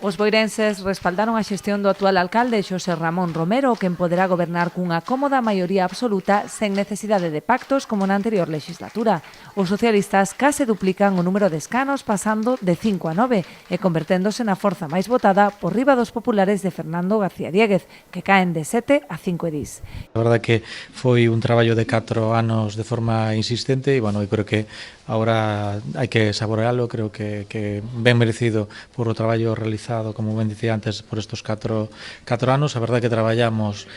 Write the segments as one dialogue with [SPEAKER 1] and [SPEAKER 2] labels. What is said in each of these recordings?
[SPEAKER 1] Os boirenses respaldaron a xestión do actual alcalde Xosé Ramón Romero, quen poderá gobernar cunha cómoda maioría absoluta sen necesidade de pactos como na anterior legislatura. Os socialistas case duplican o número de escanos, pasando de 5 a 9 e converténdose na forza máis votada por riba dos populares de Fernando García Diéguez, que caen de 7 a 5 edís.
[SPEAKER 2] A verdade que foi un traballo de 4 anos de forma insistente e, bueno, eu creo que agora hai que saborealo, creo que ben merecido por o traballo realizado, como ben dicía antes, por estos 4 anos. A verdade que traballamos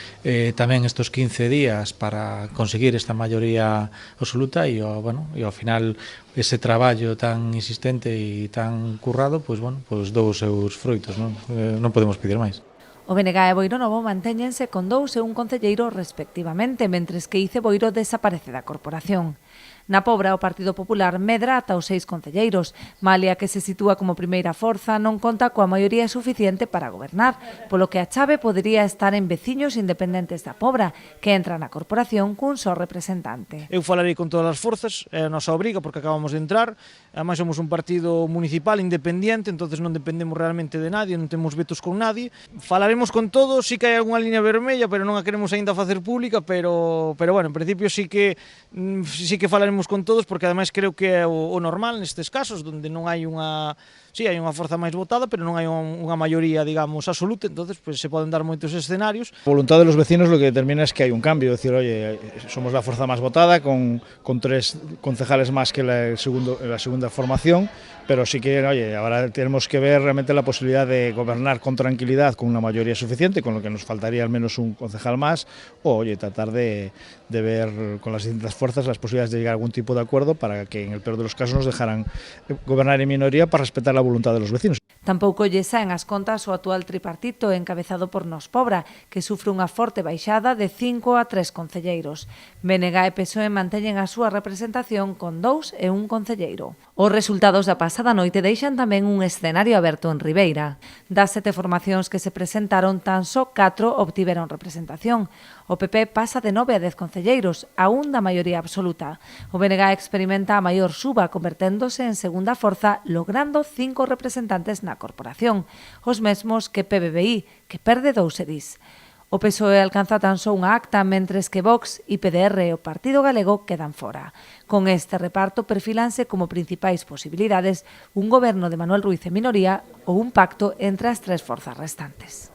[SPEAKER 2] tamén estos 15 días para conseguir esta maioría absoluta e, bueno, e ao final ese traballo tan insistente e tan currado, pois, bueno, pois dou os seus froitos, non? Non podemos pedir máis.
[SPEAKER 1] O BNG e Boiro Novo mantéñense con 2 e 1 concelleiro respectivamente, mentres que Ice Boiro desaparece da corporación. Na Pobra, o Partido Popular medra ata os 6 concelleiros. Malia, que se sitúa como primeira forza, non conta coa maioría suficiente para gobernar, polo que a chave podería estar en veciños independentes da Pobra, que entra na corporación cun só representante.
[SPEAKER 3] Eu falarei con todas as forzas, é a nosa obriga porque acabamos de entrar, ademais somos un partido municipal independiente, entonces non dependemos realmente de nadie, non temos vetos con nadie. Falaremos con todos, sí que hai algunha línea vermella, pero non a queremos aínda facer pública, pero bueno, en principio sí que falaremos con todos, porque ademais creo que é o normal nestes casos, onde non hai unha... Sí, hai unha forza máis votada, pero non hai unha maioría, digamos, absoluta, entonces pues, se poden dar moitos escenarios.
[SPEAKER 4] A voluntad de los vecinos lo que determina es que hay un cambio, es decir, oye, somos la fuerza más votada, con 3 concejales más que la segunda formación, pero sí que, oye, ahora tenemos que ver realmente la posibilidad de gobernar con tranquilidad, con una mayoría suficiente, con lo que nos faltaría al menos un concejal más, o, oye, tratar de ver con las distintas fuerzas las posibilidades de llegar a algún tipo de acuerdo para que en el peor de los casos nos dejaran gobernar en minoría para respetar la voluntad de los vecinos.
[SPEAKER 1] Tampouco lle saen as contas o actual tripartito encabezado por Nos Pobra, que sufre unha forte baixada de 5 a 3 concelleiros. BNG e PSOE manteñen a súa representación con 2 e 1 concelleiro. Os resultados da pasada noite deixan tamén un escenario aberto en Ribeira. Das 7 formacións que se presentaron, tan só 4 obtiveron representación. O PP pasa de 9 a 10 concelleiros, a un da maioría absoluta. O BNG experimenta a maior suba, converténdose en segunda forza, logrando 5 representantes na corporación, os mesmos que PBBI, que perde 2 edís. O PSOE alcanza tan só unha acta, mentres que Vox, IPDR e o Partido Galego quedan fora. Con este reparto perfilanse como principais posibilidades un goberno de Manuel Ruiz en minoría ou un pacto entre as 3 forzas restantes.